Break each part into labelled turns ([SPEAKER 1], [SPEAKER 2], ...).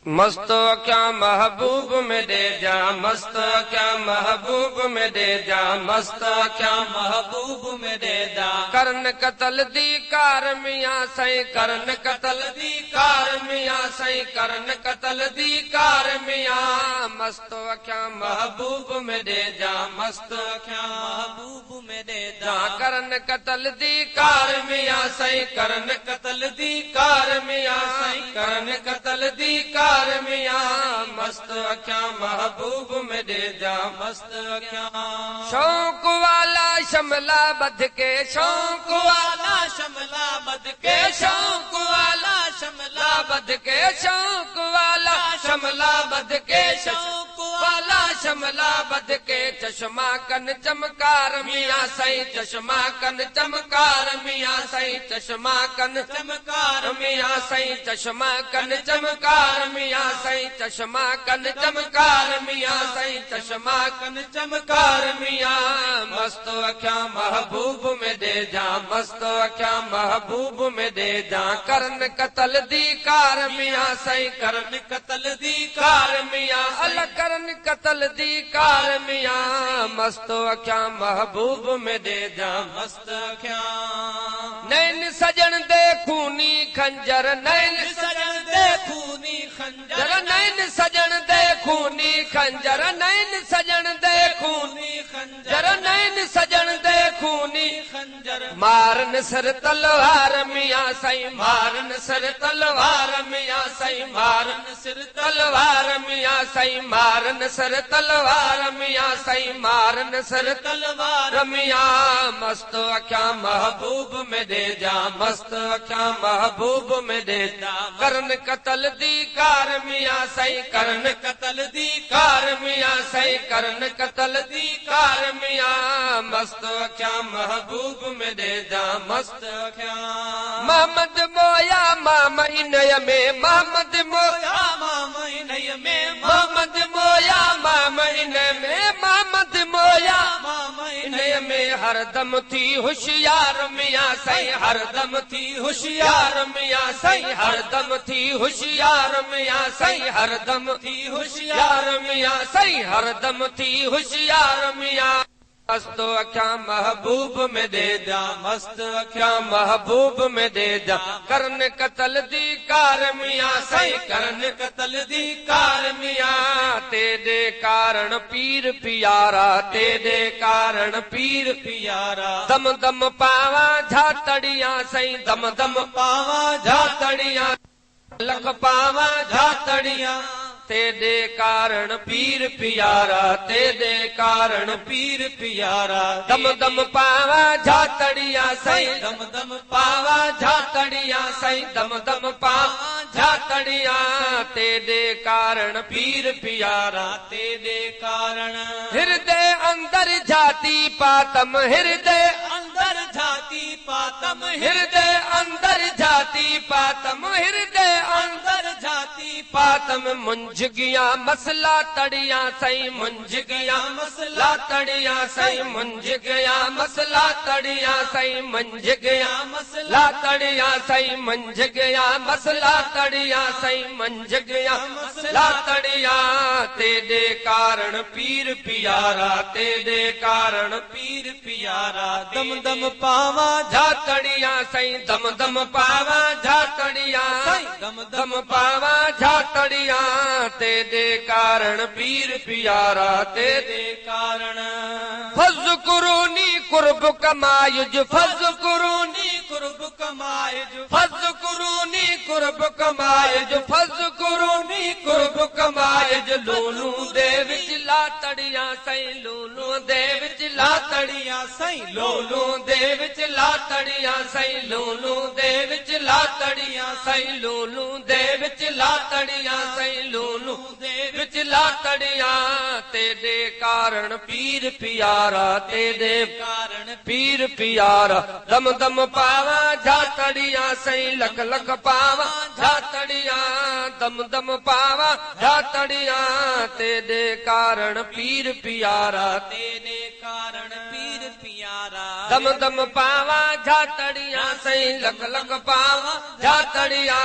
[SPEAKER 1] मस्त क्या महबूब में दे जा, मस्त क्या महबूब में दे जा, मस्त क्या
[SPEAKER 2] महबूब में दे जा।
[SPEAKER 1] करन कतल दी कार मियाँ सही, करन कतल दी कार मियाँ सही, करन कतल दी कार मियाँ। मस्त क्या महबूब में दे जा, मस्त
[SPEAKER 2] क्या महबूब में दे जा।
[SPEAKER 1] करन कतल दी कार मियाँ सही, करन कतल दी कार मियाँ सही, करन कतल दी कार मियाँ। मस्त क्या महबूब में दे जा,
[SPEAKER 2] मस्त क्या
[SPEAKER 1] शौक वाला शमला बध के, शौक वाला
[SPEAKER 2] शमला बद
[SPEAKER 1] के, शौक वाला
[SPEAKER 2] शमला
[SPEAKER 1] बध के, शौक वाला शमला बध के, शौक वाला शमला बध के। चश्मा कन चमकार मियाँ सही, चश्मा कन चमकार मियाँ सही, चश्मा कन
[SPEAKER 2] चमकार
[SPEAKER 1] मियाँ सही, चश्मा कन चमकार मियाँ सही, चश्मा कन चमकार मियाँ सही, चश्मा
[SPEAKER 2] कन चमकार
[SPEAKER 1] मियाँ। मस्त क्या महबूब में दे जा, मस्त क्या महबूब में दे जा। करन कतल दी कार मियाँ सही, करन
[SPEAKER 2] कतल दी
[SPEAKER 1] कार मियाँ, अल करन कतल दी कार मियाँ। मस्त क्या महबूब में दे जा,
[SPEAKER 2] मस्त क्या
[SPEAKER 1] नैन सजन दे खूनी खंजर, नैन
[SPEAKER 2] सजन दे खूनी खंजर,
[SPEAKER 1] जरा नैन सजन दे खूनी खंजर, नैन सजन दे खूनी
[SPEAKER 2] खंजर,
[SPEAKER 1] जरा नैन सजन दे खूनी
[SPEAKER 2] खंजर।
[SPEAKER 1] मारन सर तलवार मियाँ सही, मारन सर तलवार मियाँ सही, मारन
[SPEAKER 2] सिर
[SPEAKER 1] तलवार मियाँ सही, मारन सर तलवार मियाँ सही, मारन सर
[SPEAKER 2] तलवार
[SPEAKER 1] मियाँ। मस्त क्या महबूब में दे जा, मस्त क्या महबूब में दे जा। करन कतल दी कार मियाँ सही, करन
[SPEAKER 2] कतल दी
[SPEAKER 1] कार मियाँ सही, करन कतल दी कार मियाँ। मस्त क्या महबूब में दे जा, मस्त
[SPEAKER 2] क्या
[SPEAKER 1] मोहम्मद मोया मामा इनय में, मोहम्मद मोया
[SPEAKER 2] मामा इनय में,
[SPEAKER 1] मोहम्मद मोया मामा इनय में, मोहम्मद मोया
[SPEAKER 2] मामा
[SPEAKER 1] इनय में। हरदम थी होशियार मियाँ सही, हरदम थी होशियार मियाँ सही, हरदम थी होशियार मियाँ सही, हरदम
[SPEAKER 2] थी होशियार
[SPEAKER 1] होशियार मियाँ सही, हरदम थी होशियार मियाँ। मस्त क्या महबूब में दे जा, मस्त क्या महबूब में दे जा। करन कतल दी कार मियाँ सही, करन
[SPEAKER 2] कतल दी
[SPEAKER 1] कार मियाँ। तेरे कारण पीर पियारा, तेरे कारण पीर
[SPEAKER 2] पियारा।
[SPEAKER 1] दम दम पावा झातड़ियाँ सही, दम दम
[SPEAKER 2] पावा
[SPEAKER 1] झातड़ियाँ, लख पावा झातड़ियाँ। तेरे कारण पीर पियारा, तेरे कारण
[SPEAKER 2] पीर पियारा।
[SPEAKER 1] दम दम पावा झातड़ियाँ सही,
[SPEAKER 2] दम दम
[SPEAKER 1] पावा झातड़ियाँ सही, दम दम पावा झातड़ियाँ। तेरे कारण पीर पियारा,
[SPEAKER 2] तेरे कारण
[SPEAKER 1] हृदय अंदर जाती पातम, हृदय
[SPEAKER 2] अंदर जाती पातम,
[SPEAKER 1] हृदय अंदर जाती पातम, हृदय
[SPEAKER 2] अंदर जाती
[SPEAKER 1] पातम। मुंझ गया मसला तड़िया सही, मुंझ गया मसला तड़िया सही, मुंझ गया मसला तड़िया सही, मुंझ गया मसला तड़िया सही, मुंझ गया मसला तड़िया सही, मुंझ गया मसला तड़िया। तेरे कारण पीर पियारा, तेरे कारण
[SPEAKER 2] पीर पियारा।
[SPEAKER 1] दम दम पावा झातड़िया सही, दम दम पावा झातड़िया सही,
[SPEAKER 2] दम
[SPEAKER 1] दम पावा झातड़िया। तेरे कारण पीर पियारा, तेरे
[SPEAKER 2] कारण
[SPEAKER 1] फज कुरूनी कुर्ब कमायुज, फज कुरूनी
[SPEAKER 2] कुर्ब कमायज,
[SPEAKER 1] फज कुरूनी कुर्ब कमायुज, फज कुरूनी कुर्ब कमायुज। लूलू दे विच लातड़िया सही, लूलू दे विच लातड़िया
[SPEAKER 2] सही,
[SPEAKER 1] लूलू दे विच लातड़िया सही, लूलू दे विच लातड़िया सही, लूलू दे विच लातड़िया सही, लूलू दे विच लातड़िया। तेरे कारण पीर पियारा, तेरे
[SPEAKER 2] कारण
[SPEAKER 1] पीर पियारा। दम दम पावा झातड़िया सही, लख लख पावा झातड़िया, दम दम पावा झातड़िया। तेरे कारण पीर पियारा,
[SPEAKER 2] तेरे कारण पीर पियारा।
[SPEAKER 1] दम दम पावा झातड़िया सही लख लख पावा झातड़िया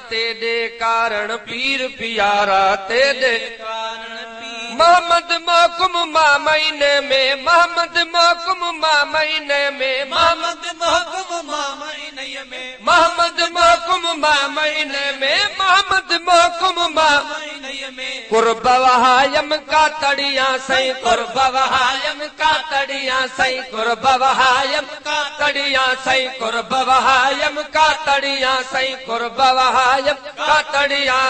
[SPEAKER 1] तेरे कारण पीर पियारा तेरे
[SPEAKER 2] कारण पीर
[SPEAKER 1] मोहम्मद मोकुम माँ महीने में मोहम्मद मोकुम माँ महीने में
[SPEAKER 2] मोहम्मद महकुम मामैनय में
[SPEAKER 1] मोहम्मद मोकुम माँ महीने में मोहम्मद मोकुम माँ
[SPEAKER 2] मामैनय में
[SPEAKER 1] कुर्ब वहायम का तड़िया सही कुर्ब वहायम का तड़िया सही कुर्ब वहायम का तड़िया सही कुर्ब वहायम का तड़िया सही कुर्ब वहायम का तड़िया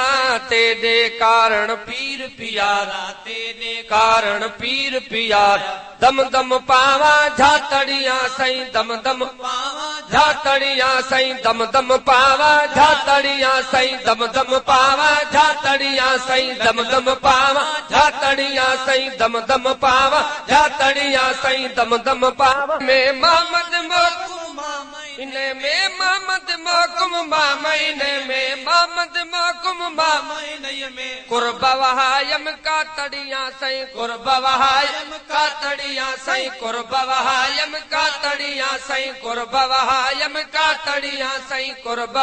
[SPEAKER 1] तेरे कारण पीर पियारा तेरे कारण पीर पियारा दम दम पावा झातड़िया सही दम दम
[SPEAKER 2] पावा
[SPEAKER 1] झातड़िया सही दम दम पावा झातड़िया सही दम दम पावा झातड़िया सही दम दम पावा झातड़िया सही दम दम पावा झातड़िया सही दम दम पावा में मोहम्मद मोकुम महीने में मोहम्मद मोकुम माँ महीने में मोहम्मद मोकुम माँ
[SPEAKER 2] मामैनय में
[SPEAKER 1] कुर्ब वहायम का तड़िया सही कुर्ब वहायम का तड़िया सही कुर्ब वहायम का तड़िया सही कुर्ब वहायम का तड़िया सही कुर्ब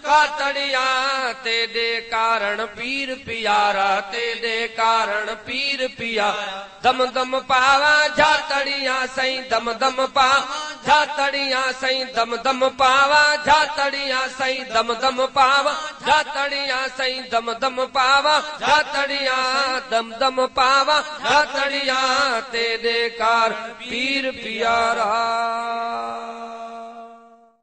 [SPEAKER 1] का तड़िया तेरे कारण पीर पियारा तेरे कारण पीर पियारा दम दम पावा झातड़िया सही दम दम पावा झातड़िया सही दम दम पावा झातड़िया सही दम दम पावा झातड़िया सही दम दम पावा झातड़िया दम दम पावा झातड़िया तेरे कारण पीर पियारा